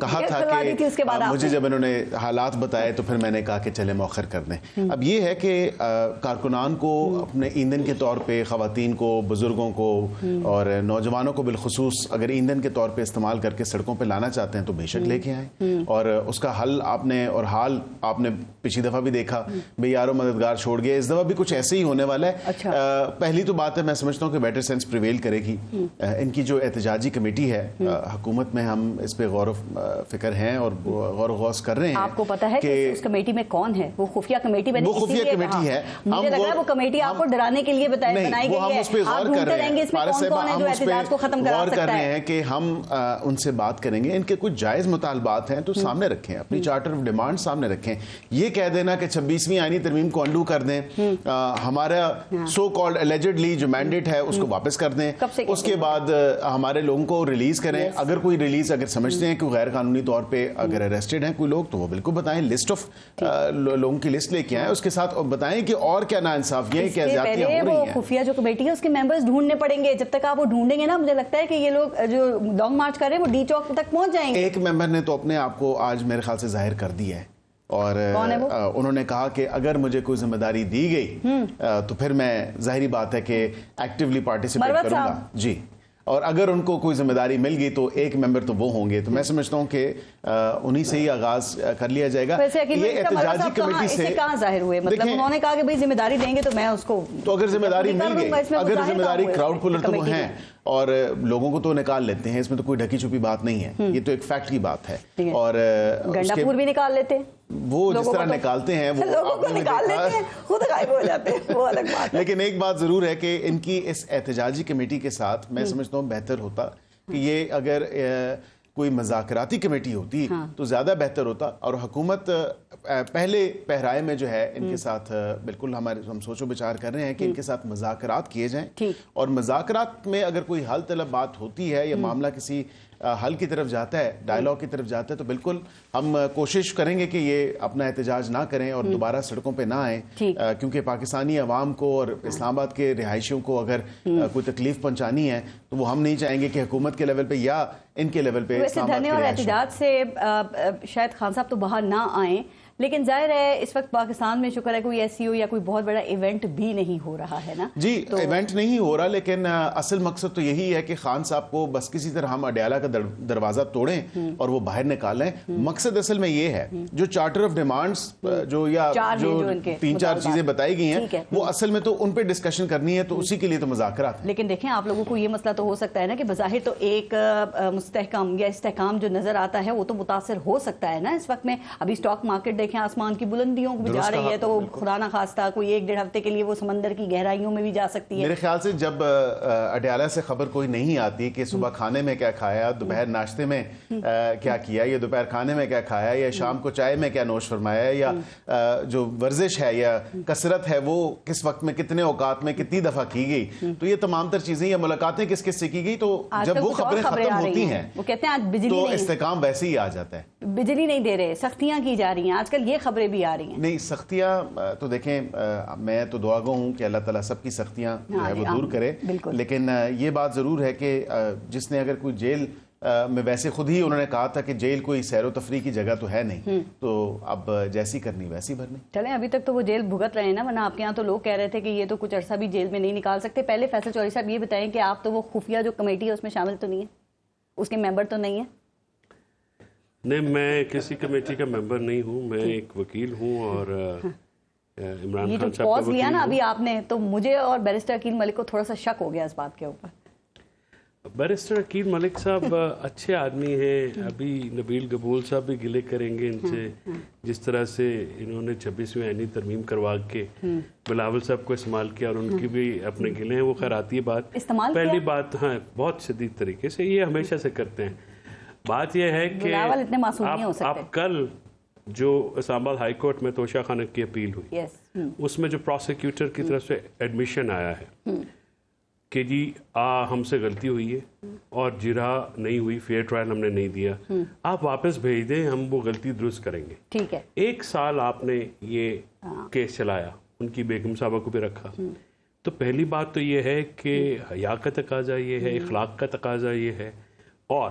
کہا تھا کہ مجھے جب انہوں نے حالات بتائے تو پھر میں نے کہا کہ چلے مؤخر کر دیں. اب یہ ہے کہ کارکنان کو اپنے ایندھن کے طور پہ، خواتین کو، بزرگوں کو اور نوجوانوں کو بالخصوص اگر ایندھن کے طور پہ استعمال کر کے سڑکوں پہ لانا چاہتے ہیں تو بے شک لے کے آئیں. اور اس کا حل آپ نے اور حال آپ نے پچھلی دفعہ بھی دیکھا، بے یارو مددگار چھوڑ گئے. اس دفعہ بھی کچھ ایسے ہی ہونے والا ہے. پہلی تو بات ہے میں سمجھتا ہوں کہ بیٹر سینس پریویل کرے گی. ان کی جو احتجاجی کمیٹی ہے حکومت میں، ہم اس پہ غور و فکر ہیں اور غور و غوص کر رہے ہیں. آپ کو پتا ہے کہ اس کمیٹی میں کون ہے؟ وہ خفیہ کمیٹی بنی، وہ خفیہ کمیٹی ہے. مجھے لگ رہا ہے وہ کمیٹی آپ کو ڈرانے کے لیے بنائی گئی ہے. ہم اس پہ غور کر رہے ہیں. فارغ صاحب ہم اس پہ غور کر رہے ہیں کہ ہم ان سے بات کریں گے. ان کے کچھ جائز مطالبات ہیں تو سامنے رکھیں، اپنی چارٹر آف ڈیمانڈ سامنے رکھیں. یہ کہہ دینا کہ 26ویں آئینی ترمیم کو انڈو کر دیں، ہمارا سو کالڈ الیجڈلی جو مینڈیٹ ہے اس کو واپس کر دیں، اس کے بعد ہمارے لوگوں کو ریلیز کریں. اگر کوئی ریلیز اگر سمجھتے ہیں کہ غیر قانونی طور پہ اگر اریسٹڈ ہیں کوئی لوگ تو وہ بالکل بتائیں، لسٹ آف لوگوں کی لسٹ لے کے آئیں. اس کے ساتھ بتائیں کہ اور کیا ناانصافیاں، کیا زیادتیاں ہو رہی ہیں. خفیہ جو کمیٹی ہے اس کے ممبرز ڈھونڈنے پڑیں گے. جب تک آپ وہ ڈھونڈیں گے نا، مجھے لگتا ہے کہ یہ لوگ جو لانگ مارچ کر رہے ہیں وہ ڈی چوک تک پہنچ جائیں گے. ایک ممبر نے تو اپنے آپ کو آج میرے خیال سے ظاہر کر دیا ہے اور انہوں نے کہا کہ اگر مجھے کوئی ذمہ داری دی گئی تو پھر میں ظاہری بات ہے کہ ایکٹیولی پارٹیسپیٹ کروں گا. جی، اور اگر ان کو کوئی ذمہ داری مل گئی تو ایک ممبر تو وہ ہوں گے. تو میں سمجھتا ہوں کہ انہی سے ہی آغاز کر لیا جائے گا. یہ احتجاجی کمیٹی سے کہاں ظاہر ہوئے؟ مطلب انہوں نے کہا کہ بھئی ذمہ داری دیں گے تو میں اس کو، تو اگر ذمہ داری مل گئی، اگر ذمہ داری کراؤڈ پولر تو وہ ہیں اور لوگوں کو تو نکال لیتے ہیں، اس میں تو کوئی ڈھکی چھپی بات نہیں ہے. یہ تو ایک فیکٹ کی بات ہے. اور گنڈا پور بھی نکال لیتے، وہ جس طرح نکالتے ہیں وہ لوگوں کو نکال لیتے ہیں، خود غائب ہو جاتے ہیں، وہ الگ بات ہے. لیکن ایک بات ضرور ہے کہ ان کی اس احتجاجی کمیٹی کے ساتھ میں سمجھتا ہوں بہتر ہوتا کہ یہ اگر کوئی مذاکراتی کمیٹی ہوتی تو زیادہ بہتر ہوتا. اور حکومت پہلے پہرائے میں جو ہے ان کے ساتھ بالکل ہم سوچ و بچار کر رہے ہیں کہ ان کے ساتھ مذاکرات کیے جائیں. اور مذاکرات میں اگر کوئی حل طلب بات ہوتی ہے یا معاملہ کسی حل کی طرف جاتا ہے، ڈائیلاگ کی طرف جاتا ہے، تو بالکل ہم کوشش کریں گے کہ یہ اپنا احتجاج نہ کریں اور دوبارہ سڑکوں پہ نہ آئیں. کیونکہ پاکستانی عوام کو اور اسلام آباد کے رہائشیوں کو اگر کوئی تکلیف پہنچانی ہے تو وہ ہم نہیں چاہیں گے کہ حکومت کے لیول پہ یا ان کے لیول پہ ویسے دھرنے اور احتجاج سے شاید خان صاحب تو باہر نہ آئیں، لیکن ظاہر ہے اس وقت پاکستان میں شکر ہے کوئی ایسی ہو یا کوئی بہت بڑا ایونٹ بھی نہیں ہو رہا ہے نا. جی ایونٹ نہیں ہو رہا، لیکن اصل مقصد تو یہی ہے کہ خان صاحب کو بس کسی طرح ہم اڈیالہ کا دروازہ توڑیں اور وہ باہر نکالیں. مقصد اصل میں یہ ہے جو چارٹر آف ڈیمانڈز جو یا جو 3-4 چیزیں بتائی گئی ہیں وہ اصل میں تو ان پہ ڈسکشن کرنی ہے، تو اسی کے لیے تو مذاکرات ہیں. لیکن دیکھیں آپ لوگوں کو یہ مسئلہ تو ہو سکتا ہے نا کہ بظاہر تو ایک مستحکم یا استحکام جو نظر آتا ہے وہ تو متاثر ہو سکتا ہے نا. اس وقت میں ابھی اسٹاک مارکیٹ دیکھیں آسمان کی بلندیوں کو جا رہی ہے، تو خدا نہ خواستہ کوئی 1-1.5 ہفتے کے لیے وہ سمندر کی گہرائیوں میں بھی جا سکتی ہے. میرے خیال سے جب اڈیالہ سے خبر کوئی نہیں آتی کہ صبح کھانے میں کیا کھایا، دوپہر ناشتے میں کیا کیا، یا دوپہر کھانے میں کیا کھایا، یا شام کو چائے میں کیا نوش فرمایا، یا جو ورزش ہے یا کثرت ہے وہ کس وقت میں کتنے اوقات میں کتنی دفعہ کی گئی، تو یہ تمام تر چیزیں یا ملاقاتیں کس کس سے کی گئی، تو جب وہ خبریں ختم ہوتی ہیں وہ کہتے ہیں آج بجلی تو استحکام ویسے ہی آ جاتا ہے. بجلی نہیں دے رہے، سختیاں کی جا رہی ہیں آج کل، یہ خبریں بھی آ رہی ہیں. نہیں سختیاں تو دیکھیں میں تو دعا گو ہوں کہ اللہ تعالیٰ سب کی سختیاں جو ہے وہ دور کرے. لیکن یہ بات ضرور ہے کہ جس نے اگر کوئی جیل میں، ویسے خود ہی انہوں نے کہا تھا کہ جیل کوئی سیر و تفریح کی جگہ تو ہے نہیں، تو اب جیسی کرنی ویسی بھرنی. چلیں ابھی تک تو وہ جیل بھگت رہے ہیں نا، ورنہ آپ کے یہاں تو لوگ کہہ رہے تھے کہ یہ تو کچھ عرصہ بھی جیل میں نہیں نکال سکتے. پہلے فیصل چوہدری صاحب یہ بتائیں کہ آپ تو وہ خفیہ جو کمیٹی ہے اس میں شامل تو نہیں ہے، اس کے ممبر تو نہیں ہے؟ نہیں، میں کسی کمیٹی کا ممبر نہیں ہوں، میں ایک وکیل ہوں اور عمران خان صاحب کا پاز لیا نا ابھی آپ نے، تو مجھے اور بیرسٹر عقیل ملک کو تھوڑا سا شک ہو گیا اس بات کے اوپر. بیرسٹر عقیل ملک صاحب اچھے آدمی ہیں. ابھی نبیل قبول صاحب بھی گلے کریں گے ان سے، جس طرح سے انہوں نے 26ویں آئینی ترمیم کروا کے بلاول صاحب کو استعمال کیا اور ان کی بھی اپنے گلے ہیں. وہ خیر آتی ہے بات، پہلی بات ہاں بہت شدید طریقے سے، یہ ہمیشہ سے کرتے ہیں. بات یہ ہے کہ آپ کل جو اسلام آباد ہائی کورٹ میں توشہ خانہ کی اپیل ہوئی، اس میں جو پروسیکیوٹر کی طرف سے ایڈمیشن آیا ہے کہ جی ہم سے غلطی ہوئی ہے اور جرح نہیں ہوئی، فیئر ٹرائل ہم نے نہیں دیا، آپ واپس بھیج دیں، ہم وہ غلطی درست کریں گے. ٹھیک ہے. 1 سال آپ نے یہ کیس چلایا، ان کی بیگم صاحبہ کو بھی رکھا. تو پہلی بات تو یہ ہے کہ حیا کا تقاضا یہ ہے، اخلاق کا تقاضا یہ ہے، اور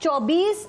24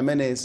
MNAs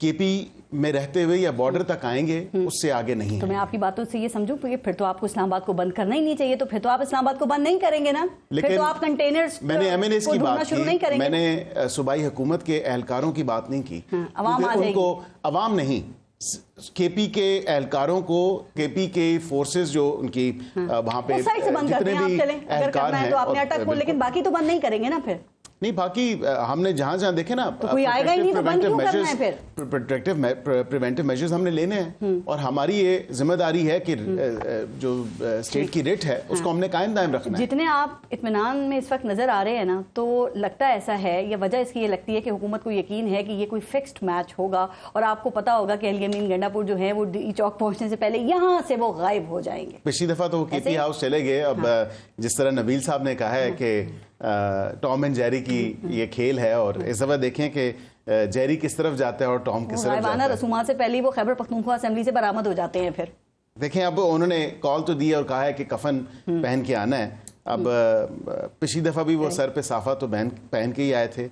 KP میں رہتے ہوئے یا بارڈر تک آئیں گے اس سے آگے نہیں تو ہے. میں آپ کی باتوں سے یہ سمجھوں کہ پھر تو آپ کو اسلام آباد کو بند کرنا ہی نہیں چاہیے, تو پھر تو آپ اسلام آباد کو بند نہیں کریں گے نا, پھر تو آپ کنٹینرز میں نے MNAs کی بات شروع نہیں کریں کی, گے. میں نے صوبائی حکومت کے اہلکاروں کی بات نہیں کی, عوام آ جائے ان کو عوام نہیں, KP کے اہلکاروں کو, KP کے فورسز جو ان کی وہاں پہ جتنے بھی اہلکار ہیں, تو آپ نے اٹک کو, لیکن باقی تو بند نہیں کریں گے نا پھر. نہیں, باقی ہم نے جہاں جہاں دیکھے نا کوئی آئے گا ہی نہیں, تو بند کیوں کرنا ہے پھر؟ پریونٹیو میجرز ہم نے لینے ہیں, اور ہماری یہ ذمہ داری ہے کہ جو اسٹیٹ کی ریٹ ہے اس کو ہم نے قائم دائم رکھنا ہے. جتنے آپ اطمینان میں اس وقت نظر آ رہے ہیں نا, تو لگتا ایسا ہے, یا وجہ اس کی یہ لگتی ہے کہ حکومت کو یقین ہے کہ یہ کوئی فکسڈ میچ ہوگا, اور آپ کو پتا ہوگا کہ علی امین گنڈا پور جو ہے وہ ڈی چوک پہنچنے سے پہلے یہاں سے وہ غائب ہو جائیں گے. پچھلی دفعہ تو وہ KP ہاؤس چلے گئے. اب جس طرح نبیل صاحب نے کہا ہے کہ ٹام اینڈ جیری کی یہ کھیل ہے, اور اس دفعہ دیکھیں کہ جیری کس طرف جاتا ہے اور ٹام کس طرف جاتا ہے. رسومات سے پہلے وہ خیبر پختونخوا اسمبلی سے برآمد ہو جاتے ہیں. پھر دیکھیں, اب انہوں نے کال تو دی اور کہا ہے کہ کفن پہن کے آنا ہے. اب پچھلی دفعہ بھی وہ سر پہ صافہ تو پہن کے ہی آئے تھے,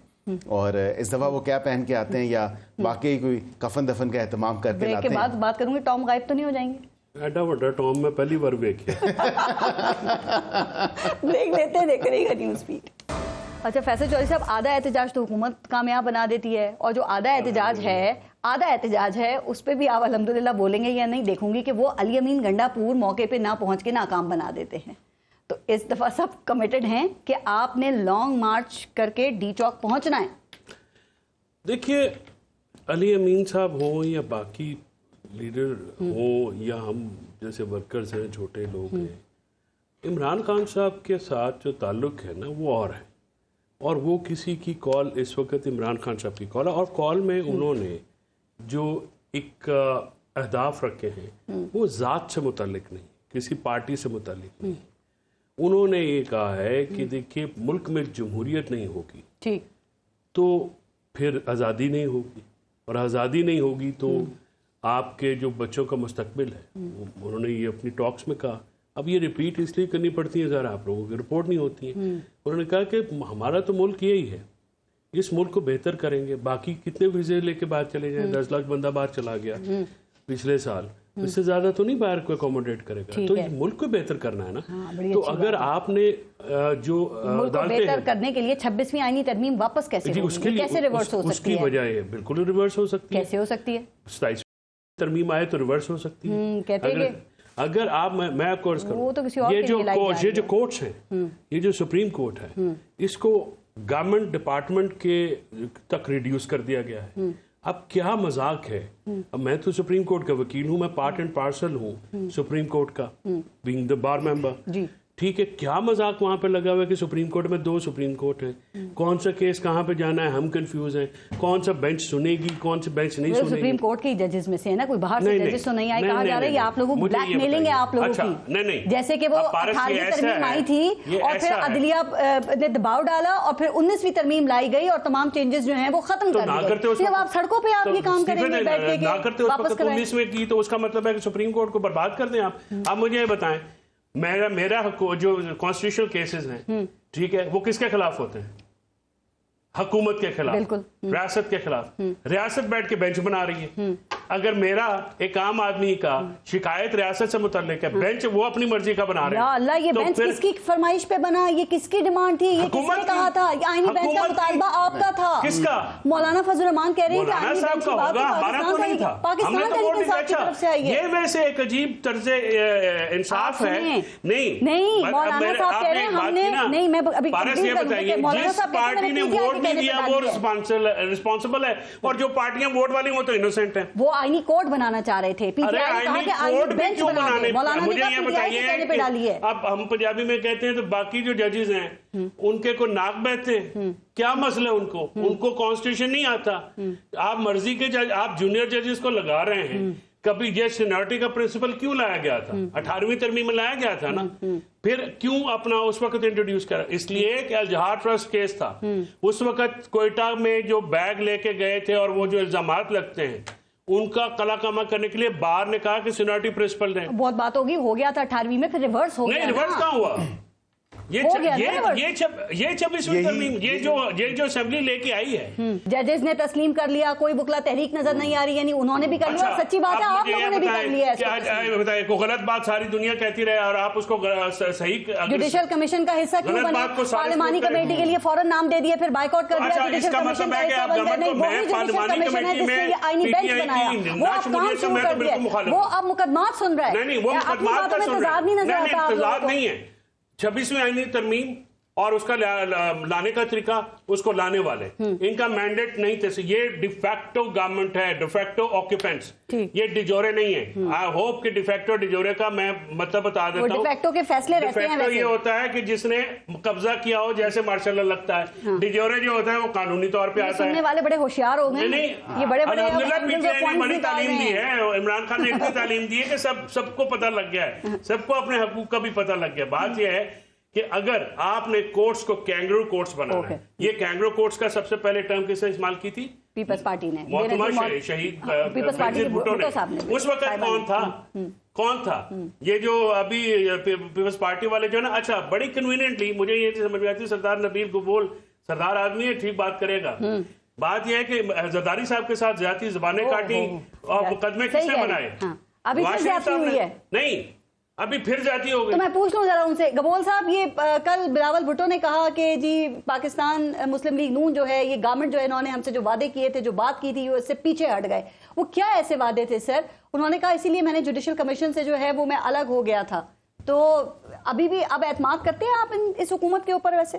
اور اس دفعہ وہ کیا پہن کے آتے ہیں, یا واقعی کوئی کفن دفن کا اہتمام کر کے لاتے ہیں. بعد بات کروں گی, ٹام غائب تو نہیں ہو جائیں گے؟ ایڈا وڈا ٹام میں پہلی بار دیکھا. دیکھ رہے گا نیوز فیڈ. اچھا فیصل چودھری صاحب, آدھا احتجاج تو حکومت کامیاب بنا دیتی ہے, اور جو آدھا احتجاج ہے اس پہ بھی آپ الحمدللہ بولیں گے یا نہیں, دیکھوں گی کہ وہ علی امین گنڈا پور موقع پہ نہ پہنچ کے ناکام بنا دیتے ہیں. تو اس دفعہ سب کمیٹڈ ہیں کہ آپ نے لانگ مارچ کر کے ڈی چوک پہنچنا ہے. دیکھیے, علی امین صاحب ہوں یا باقی لیڈر ہوں, یا ہم جیسے ورکرز ہیں, چھوٹے لوگ ہیں, عمران خان صاحب کے ساتھ جو تعلق ہے نا وہ اور ہے, اور وہ کسی کی کال اس وقت عمران خان صاحب کی کال ہے, اور کال میں انہوں نے جو ایک اہداف رکھے ہیں وہ ذات سے متعلق نہیں, کسی پارٹی سے متعلق نہیں. انہوں نے یہ کہا ہے کہ دیکھیے ملک میں جمہوریت نہیں ہوگی ٹھیک تو پھر آزادی نہیں ہوگی, اور آزادی نہیں ہوگی تو آپ کے جو بچوں کا مستقبل ہے, انہوں نے یہ اپنی ٹاکس میں کہا. اب یہ ریپیٹ اس لیے کرنی پڑتی ہیں ذرا, آپ لوگوں کی رپورٹ نہیں ہوتی ہیں. انہوں نے کہا کہ ہمارا تو ملک یہی ہے, اس ملک کو بہتر کریں گے. باقی کتنے ویزے لے کے باہر چلے جائیں, 10 لاکھ بندہ باہر چلا گیا پچھلے سال, اس سے زیادہ تو نہیں باہر کو اکوموڈیٹ کرے گا. تو یہ ملک کو بہتر کرنا ہے نا. تو اگر آپ نے جو ملک کو بہتر کرنے کے لیے 26ویں آئینی ترمیم واپس کیسے ہوگی, کیسے ریورس ہو سکتی ہے؟ اس کی وجہ ہے بالکل ریورس ہو سکتی ہے. کیسے ہو سکتی ہے؟ 27 ترمیم آئے تو ریورس ہو سکتی ہے. کہتے ہیں اگر آپ, میں آپ کو عرض کروں, یہ جو کورٹس ہیں, یہ جو سپریم کورٹ ہے, اس کو گورنمنٹ ڈپارٹمنٹ کے تک ریڈیوس کر دیا گیا ہے. اب کیا مذاق ہے, اب میں تو سپریم کورٹ کا وکیل ہوں, میں پارٹ اینڈ پارسل ہوں سپریم کورٹ کا, بینگ دا بار ممبر, ٹھیک ہے. کیا مذاق وہاں پہ لگا ہوا ہے کہ سپریم کورٹ میں 2 سپریم کورٹ ہیں, کون سا کیس کہاں پہ جانا ہے ہم کنفیوز ہیں, کون سا بینچ سنے گی کون سا بینچ نہیں سنے گی. سپریم کورٹ کے ججز میں سے ہے نا, کوئی باہر سے ججز تو نہیں آئے. کہا جا رہا ہے یہ آپ لوگوں بلیک میلنگ ہے آپ لوگوں کی, جیسے کہ وہ 18ویں ترمیم آئی تھی اور پھر عدلیہ نے دباؤ ڈالا اور پھر 19ویں ترمیم لائی گئی اور تمام چینجز جو ہیں وہ ختم کر دیے. صرف آپ سڑکوں پہ آپ یہ کام کریں گے بیٹھ کے واپس کریں. 19ویں کی تو اس کا مطلب ہے کہ سپریم کورٹ کو برباد کر دیں آپ. آپ مجھے یہ بتائیں, میرا جو کانسٹیٹیوشنل کیسز ہیں, ٹھیک ہے, وہ کس کے خلاف ہوتے ہیں؟ حکومت کے خلاف, ریاست کے خلاف. ریاست بیٹھ کے بینچ بنا رہی ہے. اگر میرا ایک عام آدمی کا شکایت ریاست سے متعلق ہے, بینچ وہ اپنی مرضی کا بنا رہے ہیں. یا اللہ, یہ بینچ کس کی فرمائش پہ بنا, یہ کس کی ڈیمانڈ تھی, یہ کس نے کہا تھا؟ یہ آئینی بینچ کا مطالبہ آپ کا تھا. کس کا؟ مولانا فضل الرحمان کہہ رہے ہیں کہ مولانا صاحب کا ہوگا, ہمارا تو نہیں تھا. پاکستان تحریک انصاف کی طرف سے آئی ہے. یہ ویسے ایک عجیب طرز انصاف ہے. نہیں, مولانا صاحب کہہ رہے ہیں ہم نے نہیں, میں ابھی جس پارٹی نے ووٹ نہیں دیا وہ رسپانسبل ہے, اور جو پارٹیاں ووٹ والی وہ تو انوسینٹ ہیں. وہ آئینی کوڈ بنانا چاہ رہے تھے, پی ٹی آئی نے کہا کہ آئینی بینچ بنا دیں. مولانا نے کہا پی ٹی آئی کے کہنے پہ ڈالی ہے. اب ہم پنجابی میں کہتے ہیں تو باقی جو ججز ہیں ان کے کوئی ناک بہتے ہیں, کیا مسئلہ ان کو کانسٹیٹیوشن نہیں آتا. آپ مرضی کے جج, آپ جونیئر ججز کو لگا رہے ہیں. کبھی یہ سینیورٹی کا پرنسپل کیوں لایا گیا تھا؟ 18ویں ترمیم میں لایا گیا تھا نا. پھر کیوں اپنا اس وقت انٹروڈیوس کرا؟ اس لیے کہ الجہار ٹرسٹ کیس تھا اس وقت کوئٹہ میں, جو بیگ لے کے گئے تھے اور وہ جو الزامات لگتے ہیں ان کا قلع کما کرنے کے لیے بار نے کہا کہ سینیورٹی پرنسپل دیں. بہت بات ہوگی, ہو گیا تھا 18ویں میں, پھر ریورس ہو گیا. نہیں, ریورس کہاں ہوا؟ یہ 26ویں ترمیم یہ جو اسمبلی لے کے آئی ہے، ججز نے تسلیم کر لیا، کوئی بکلا تحریک نظر نہیں آ رہی، یعنی انہوں نے بھی کر لیا، سچی بات ہے آپ لوگوں نے بھی کر لیا ہے۔ بتائیں کوئی غلط بات ساری دنیا کہتی رہے اور آپ اس کو صحیح، جوڈیشل کمیشن کا حصہ کیوں بنے؟ پارلیمانی کمیٹی کے لیے فوراً نام دے دیا، پھر بائیکاٹ کر دیا، جوڈیشل کمیشن کا حصہ بن گئے، نہیں وہی جوڈیشل کمیشن ہے جس نے یہ آئینی بینچ بنایا، وہ اب کام شروع کر دیا، وہ اب مقدمات سن رہا ہے۔ نہیں وہ مقدمات کا سن رہا ہے، تضاد نہیں ہے۔ 26ویں آئینی ترمیم اور اس کا لانے کا طریقہ، اس کو لانے والے ان کا مینڈیٹ نہیں تھے، یہ ڈیفیکٹو گورنمنٹ ہے، ڈیفیکٹو آکوپینٹس، یہ ڈیجورے نہیں ہے۔ آئی ہوپ کہ ڈیفیکٹو ڈیجورے کا میں مطلب بتا دیتا ہوں، ڈیفیکٹو کے فیصلے رہتے ہیں، ڈیفیکٹو یہ ہوتا ہے کہ جس نے قبضہ کیا ہو، جیسے مارشل لا لگتا ہے، ڈیجورے جو ہوتا ہے وہ قانونی طور پہ آتا ہے۔ سننے والے بڑے ہوشیار ہو گئے، یہ بڑے بڑے الحمدللہ پی ٹی آئی نے بڑی تعلیم دی ہے، عمران خان نے اتنی تعلیم دی ہے کہ سب کو پتہ لگ گیا ہے، سب کو اپنے حقوق کا بھی پتہ لگ گیا۔ بات یہ ہے کہ اگر آپ نے کورٹس کو کینگرو کورٹس بنانا ہے، یہ کینگرو کورٹس کا سب سے پہلے ٹرم کس نے استعمال کی تھی؟ پیپلز پارٹی نے، محترمہ شہید بھٹو نے۔ اس وقت کون تھا یہ جو ابھی پیپلز پارٹی والے جو ہے نا، اچھا بڑی کنوینئنٹلی مجھے یہ سمجھ میں آتی ہے، سردار نبیل گبول سردار آدمی ہے، ٹھیک بات کرے گا، بات یہ ہے کہ زرداری صاحب کے ساتھ زیادتی زبانیں کاٹی اور مقدمے کس نے بنائے؟ ابھی پھر زیادتی ہوئی ہے، نہیں ابھی پھر جاتی ہو گئی۔ تو میں پوچھ لوں ذرا ان سے، گبول صاحب یہ کل بلاول بھٹو نے کہا کہ جی پاکستان مسلم لیگ نون جو ہے، یہ گورنمنٹ جو ہے انہوں نے ہم سے جو وعدے کیے تھے، جو بات کی تھی، وہ اس سے پیچھے ہٹ گئے۔ وہ کیا ایسے وعدے تھے سر؟ انہوں نے کہا اسی لیے میں نے جوڈیشل کمیشن سے جو ہے وہ میں الگ ہو گیا تھا۔ تو ابھی بھی اب اعتماد کرتے ہیں آپ اس حکومت کے اوپر؟ ویسے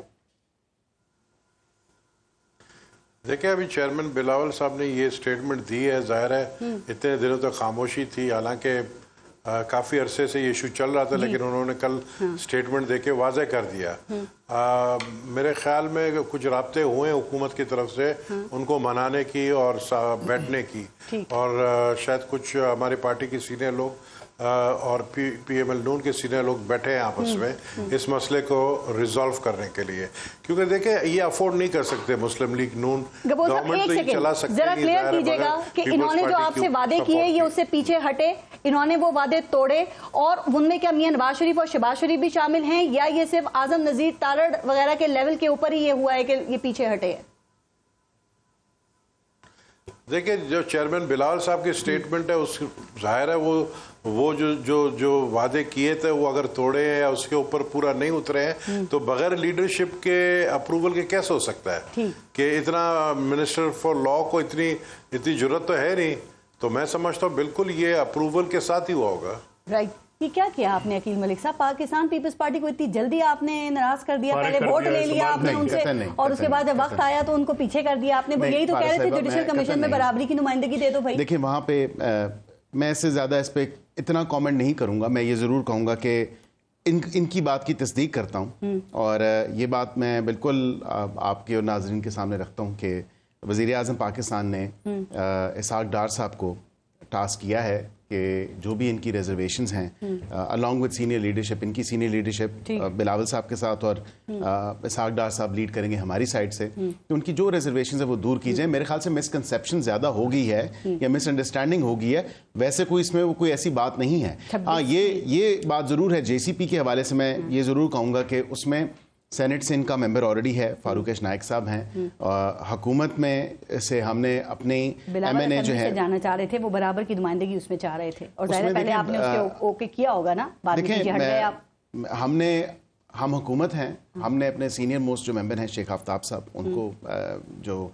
دیکھیں ابھی چیئرمین بلاول صاحب نے یہ سٹیٹمنٹ دی ہے، ظاہر ہے اتنے دنوں تک خاموشی تھی، حالانکہ کافی عرصے سے یہ ایشو چل رہا تھا، لیکن انہوں نے کل سٹیٹمنٹ دے کے واضح کر دیا۔ میرے خیال میں کچھ رابطے ہوئے حکومت کی طرف سے ان کو منانے کی اور بیٹھنے کی، اور شاید کچھ ہماری پارٹی کے سینئر لوگ اور پی ایم ایل نون کے سینئر لوگ بیٹھے ہیں آپس میں اس مسئلے کو ریزالو کرنے کے لیے، کیونکہ دیکھیں یہ افورڈ نہیں کر سکتے مسلم لیگ نون گورنمنٹ تو یہ چلا سکتے، ذرا کلیئر کیجئے گا کہ انہوں نے جو آپ سے وعدے کیے یہ اس سے پیچھے ہٹے، انہوں نے وہ وعدے توڑے، اور ان میں کیا میاں نواز شریف اور شہباز شریف بھی شامل ہیں، یا یہ صرف اعظم نذیر تارڑ وغیرہ کے لیول کے اوپر ہی یہ ہوا ہے کہ یہ پیچھے ہٹے؟ دیکھیں جو چیئرمین بلاول صاحب کی سٹیٹمنٹ ہے، اس ظاہر ہے وہ جو وعدے کیے تھے وہ اگر توڑے ہیں یا اس کے اوپر پورا نہیں اترے ہیں تو بغیر لیڈرشپ کے اپروول کے کیسے ہو سکتا ہے کہ اتنا منسٹر فار لا کو اتنی جرت تو ہے نہیں، تو میں سمجھتا ہوں بالکل یہ اپروول کے ساتھ ہی ہوا ہوگا۔ رائٹ، یہ کیا کیا آپ نے عقیل ملک صاحب؟ پاکستان پیپلز پارٹی کو اتنی جلدی آپ نے ناراض کر دیا، پہلے ووٹ لے لیا آپ نے ان سے، اور اس کے بعد جب وقت آیا تو ان کو پیچھے کر دیا آپ نے۔ یہی تو کہہ رہے تھے جوڈیشل کمیشن میں برابری کی نمائندگی دے دو بھائی۔ دیکھیں وہاں پہ میں اس سے زیادہ اس پہ اتنا کامنٹ نہیں کروں گا، میں یہ ضرور کہوں گا کہ ان کی بات کی تصدیق کرتا ہوں، اور یہ بات میں بالکل آپ کے اور ناظرین کے سامنے رکھتا ہوں کہ وزیر اعظم پاکستان نے اسحاق ڈار صاحب کو ٹاسک کیا ہے کہ جو بھی ان کی ریزرویشنز ہیں along with سینئر لیڈرشپ، ان کی سینئر لیڈرشپ بلاول صاحب کے ساتھ اور اسحاق ڈار صاحب لیڈ کریں گے ہماری سائڈ سے، کہ ان کی جو ریزرویشنز ہیں وہ دور کی جائیں۔ میرے خیال سے مس کنسیپشن زیادہ ہو گئی ہے یا مس انڈرسٹینڈنگ ہو گئی ہے، ویسے کوئی اس میں وہ کوئی ایسی بات نہیں ہے۔ ہاں یہ بات ضرور ہے، جے سی پی کے حوالے سے میں یہ ضرور کہوں گا کہ اس میں سینٹ سے ان کا ممبر آلریڈی ہے، فاروق نائک صاحب ہیں، حکومت میں سے ہم نے اپنے ایم این اے جو ہے جانا چاہ رہے تھے، وہ برابر کی نمائندگی اس میں چاہ رہے تھے، اور ظاہر پہلے آپ نے اس کے اوکے کیا ہوگا نا، بعد میں پیچھے ہٹ گئے آپ۔ ہم حکومت ہیں، ہم نے اپنے سینئر موسٹ جو ممبر ہیں شیخ آفتاب صاحب، ان کو جو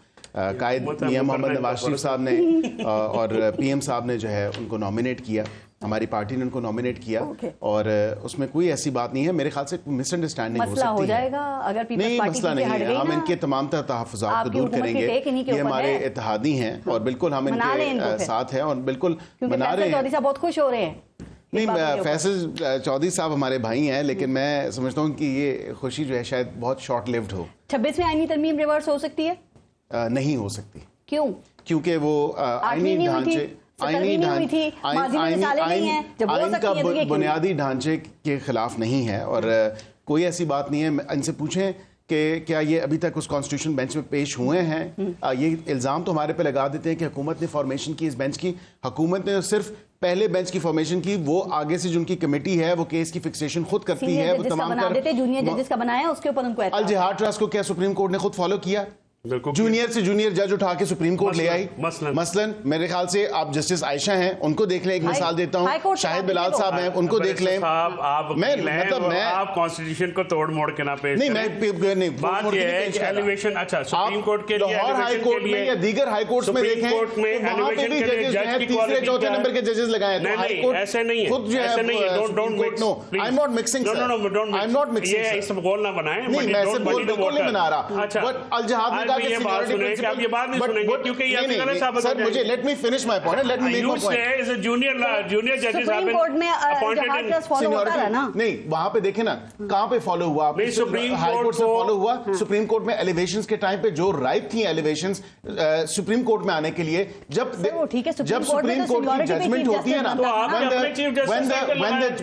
قائد میاں محمد نواز شریف صاحب نے اور پی ایم صاحب نے جو ہے ان کو نامینیٹ کیا، ہماری پارٹی نے ان کو نامینیٹ کیا، اور اس میں کوئی ایسی بات نہیں ہے۔ میرے خیال سے مس انڈرسٹینڈنگ ہو سکتی ہے، نہیں مسئلہ نہیں ہے، ہم ان کے تمام تحفظات کو دور کریں گے، یہ ہمارے اتحادی ہیں اور بالکل ہم ان کے ساتھ ہیں اور بالکل منا رہے ہیں۔ بہت خوش ہو رہے ہیں، نہیں فیصل چودھری صاحب ہمارے بھائی ہیں، لیکن میں سمجھتا ہوں کہ یہ خوشی جو ہے شاید بہت شارٹ لیوڈ ہو۔ 26ویں آئینی ترمیم ریورس ہو سکتی ہے؟ نہیں ہو سکتی۔ کیوں؟ کیونکہ وہ آئینی ڈھانچے آئین کا بنیادی ڈھانچے کے خلاف نہیں ہے، اور کوئی ایسی بات نہیں ہے۔ ان سے پوچھیں کہ کیا یہ ابھی تک اس کانسٹیٹیوشن بینچ میں پیش ہوئے ہیں. یہ الزام تو ہمارے پہ لگا دیتے ہیں کہ حکومت نے فارمیشن کی اس بینچ کی. حکومت نے صرف پہلے بینچ کی فارمیشن کی, وہ آگے سے جو ان کی کمیٹی ہے وہ کیس کی فکسیشن خود کرتی ہے. وہ تمام جونیئر ججز کا بنایا اس کے اوپر ان کو الجہاد ٹرسٹ کو کیا سپریم کورٹ نے خود فالو کیا؟ جونیئر سے جونیئر جج اٹھا کے سپریم کورٹ لے آئی. مثلاً میرے خیال سے آپ جسٹس عائشہ ہیں, ان کو دیکھ لیں, ایک مثال دیتا ہوں, شاہد بلال صاحب ہیں, ان کو دیکھ لیں. آپ کانسٹیٹیوشن کو توڑ موڑ کے نہ پیش کریں. بات یہ ہے کہ ایلیویشن, اچھا سپریم کورٹ کے لیے لاہور ہائی کورٹ میں یا دیگر ہائی کورٹس میں دیکھیں وہاں پہ بھی ججز جو ہیں تیسرے چوتھے نمبر کے ججز لگائے ہیں. نہیں, ایسے نہیں ہے, ایسے نہیں ہے. Don't mix. I am not mixing sir, I am not mixing. یہ اس گول نہ بنائیں. نہیں, میں ایسے بالکل نہیں بنا رہا. اچھا, الجہاد نے کہا کہ سینیورٹی کہ آپ یہ بات نہیں سنیں گے کیونکہ یہ غلط ثابت ہو جائے گا. مجھے let me finish my point, let me make my point. Junior ججز سپریم کورٹ میں جہاد ٹرسٹ فالو ہوتا رہا نا. نہیں, وہاں پہ دیکھیں نا کہاں پہ فالو ہوا. ہائی کورٹ سے فالو ہوا. سپریم کورٹ میں ایلیویشنز کے ٹائم پہ جو رائٹ تھیں ایلیویشنز سپریم کورٹ میں آنے کے لیے, جب سپریم کورٹ کی ججمنٹ ہوتی ہے نا,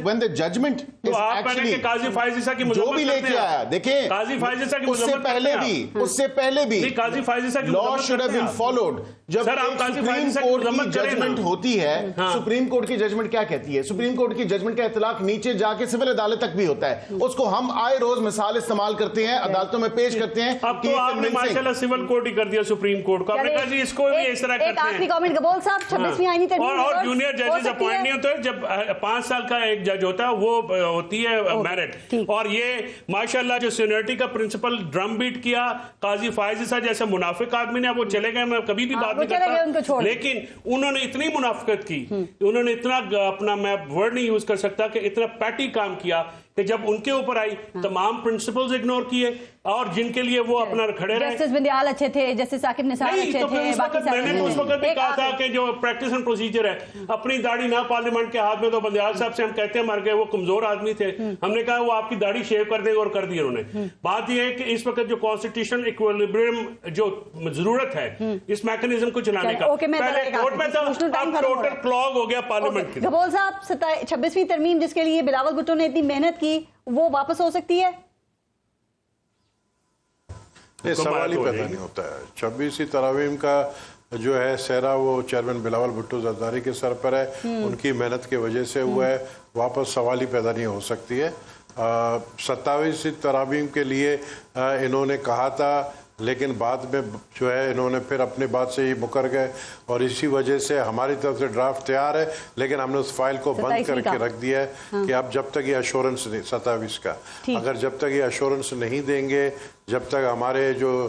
when the judgment is actually جو بھی لے کے آیا, دیکھیں اس سے پہلے بھی law should have been followed. جب سپریم کورٹ کی ججمنٹ ہوتی ہے, سپریم کورٹ کی ججمنٹ کیا کہتی ہے؟ سپریم کورٹ کی ججمنٹ کا اطلاق نیچے جا کے سول عدالت تک بھی ہوتا ہے. اس کو ہم آئے روز مثال استعمال کرتے ہیں, عدالتوں میں پیش کرتے ہیں. اب تو آپ نے ماشاءاللہ سول کورٹ ہی کر دیا سپریم کورٹ کو. آپ نے کہا جی اس کو بھی اس طرح کرتے ہیں. ایک آخری کامنٹ گبول صاحب, 26ویں آئینی ترمیم اور جونیئر ججز اپوائنٹ نہیں ہوتے. جب 5 سال کا ایک جج ہوتا ہے وہ ہوتی ہے میرٹ. اور یہ ماشاءاللہ جو سینیورٹی کا پرنسپل ڈرم بیٹ کیا, قاضی فائز عیسیٰ جیسے منافق آدمی نے, وہ چلے گئے, میں کبھی بھی بات نہیں کرتا, لیکن انہوں نے اتنی منافقت کی, انہوں نے اتنا اپنا, میں ورڈ نہیں یوز کر سکتا, کہ اتنا پیٹی کام کیا کہ جب ان کے اوپر آئی تمام پرنسپلز اگنور کیے, اور جن کے لیے وہ اپنا کھڑے رہے. جسٹس بندیال اچھے تھے, جسٹس ثاقب نثار اچھے تھے, میں نے اس وقت بھی کہا تھا کہ جو پریکٹس اینڈ پروسیجر ہے, اپنی داڑھی نہ پارلیمنٹ کے ہاتھ میں. تو بندیال صاحب سے ہم کہتے ہیں مر گئے, وہ کمزور آدمی تھے, ہم نے کہا وہ آپ کی داڑھی شیو کر دیں, اور کر دی انہوں نے. بات یہ ہے کہ اس وقت جو کانسٹیٹیوشن ایکویلبریم جو ضرورت ہے اس میکنزم کو چلانے کا, پہلے کورٹ میں تھا, اب ٹوٹل کلاگ ہو گیا پارلیمنٹ کی. گبول صاحب 26ویں ترمیم جس کے لیے بلاول بھٹو نے اتنی محنت کی, وہ واپس ہو سکتی ہے؟ یہ سوال ہی پیدا نہیں ہوتا ہے. 26ویں ترمیم کا جو ہے سہرا وہ چیئرمین بلاول بھٹو زرداری کے سر پر ہے, ان کی محنت کی وجہ سے ہوا ہے, واپس سوال ہی پیدا نہیں ہو سکتی ہے. 27ویں ترمیم کے لیے انہوں نے کہا تھا, لیکن بعد میں جو ہے انہوں نے پھر اپنی بات سے ہی مکر گئے, اور اسی وجہ سے ہماری طرف سے ڈرافٹ تیار ہے, لیکن ہم نے اس فائل کو بند کر کے رکھ دیا ہے کہ اب جب تک یہ ایشورنس نہیں, 27 کا اگر جب تک یہ ایشورنس نہیں دیں گے, جب تک ہمارے جو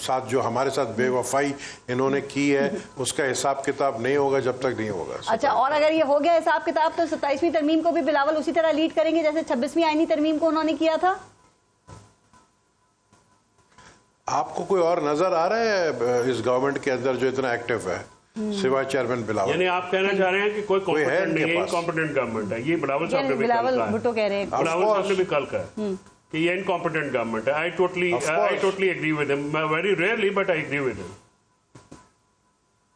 ساتھ جو ہمارے ساتھ بے وفائی انہوں نے کی ہے اس کا حساب کتاب نہیں ہوگا, جب تک نہیں ہوگا. اچھا, اور اگر یہ ہو گیا حساب کتاب تو 27ویں ترمیم کو بھی بلاول اسی طرح لیڈ کریں گے جیسے 26ویں آئینی ترمیم کو انہوں نے کیا تھا؟ آپ کو کوئی اور نظر آ رہا ہے اس گورنمنٹ کے اندر جو اتنا ایکٹیو ہے سوائے چیئرمین بلاول؟ یعنی آپ کہنا چاہ رہے ہیں کہ کوئی کمپیٹنٹ نہیں ہے, انکمپیٹنٹ گورنمنٹ ہے. یہ بلاول صاحب نے بھی بلاول بھٹو کہہ رہے ہیں, بلاول صاحب نے بھی کل کہا کہ یہ انکمپیٹنٹ گورنمنٹ ہے. I totally agree with him, very rarely but I agree with him.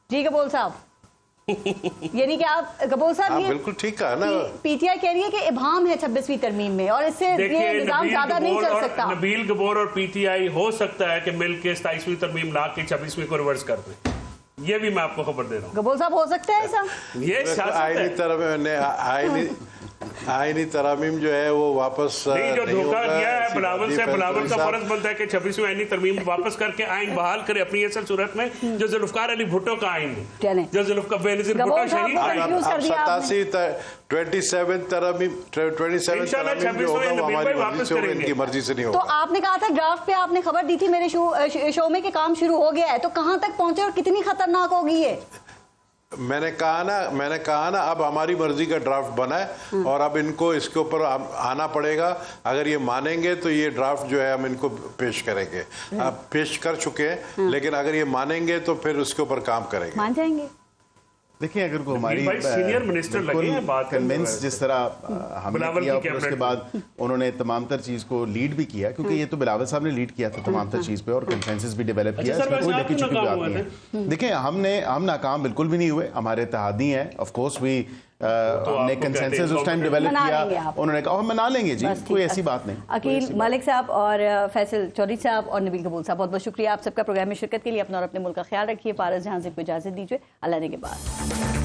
جی گبول صاحب, یعنی کہ آپ گبول صاحب یہ بالکل ٹھیک کہا نا, پی ٹی آئی کہہ رہی ہے کہ ابہام ہے 26ویں ترمیم میں, اور اس سے یہ نظام زیادہ نہیں چل سکتا. نبیل گبور اور پی ٹی آئی ہو سکتا ہے کہ مل کے 27ویں ترمیم لا کے 26ویں کو ریورس کر دیں, یہ بھی میں آپ کو خبر دے رہا ہوں. گبول صاحب ہو سکتا ہے ایسا؟ یہ آئینی ترامیم جو ہے وہ واپس نہیں, جو دھوکہ کیا ہے بلاول سے, بلاول کا فرض بنتا ہے کہ 26ویں آئینی ترمیم واپس کر کے آئین بحال کرے اپنی اصل صورت میں, جو ذوالفقار علی بھٹو کا آئین ہے, جو ذوالفقار بے نظیر بھٹو شہید آئین. 27 ترامیم جو ہوگا وہ ہماری مرضی سے ہوگا, ان کی مرضی سے نہیں ہوگا. تو آپ نے کہا تھا ڈرافٹ پہ آپ نے خبر دی تھی میرے شو میں کہ کام شروع ہو گیا ہے, تو کہاں تک پہنچے اور کتنی خطرناک ہوگی یہ؟ میں نے کہا نا اب ہماری مرضی کا ڈرافٹ بنا ہے, اور اب ان کو اس کے اوپر آنا پڑے گا. اگر یہ مانیں گے تو یہ ڈرافٹ جو ہے ہم ان کو پیش کریں گے, اب پیش کر چکے ہیں, لیکن اگر یہ مانیں گے تو پھر اس کے اوپر کام کریں گے. مان جائیں گے. دیکھیں اگر کوئی ہماری سینئر منسٹر لگے ہیں بات کنونس جس طرح ہم نے کیا, پھر اس کے بعد انہوں نے تمام تر چیز کو لیڈ بھی کیا, کیونکہ یہ تو بلاول صاحب نے لیڈ کیا تھا تمام تر چیز پہ, اور کنسنسس بھی ڈیولپ کیا, اس میں کوئی ڈکی چکی بات نہیں ہے. دیکھیں ہم ناکام بالکل بھی نہیں ہوئے, ہمارے اتحادی ہیں, آف کورس وی ہم نے کنسنسس اس ٹائم ڈیولپ منا لیں گے کیا, آپ. انہوں نے کہا ہم منا لیں گے جی, بس ٹھیک کوئی ہے. ایسی بات نہیں. عقیل ملک صاحب اور فیصل چودھری صاحب اور نبیل قبول صاحب, بہت بہت شکریہ آپ سب کا پروگرام میں شرکت کے لیے. اپنا اور اپنے ملک کا خیال رکھیے. پارس جہاں زیب کو اجازت دیجیے. اللہ نے کے بعد.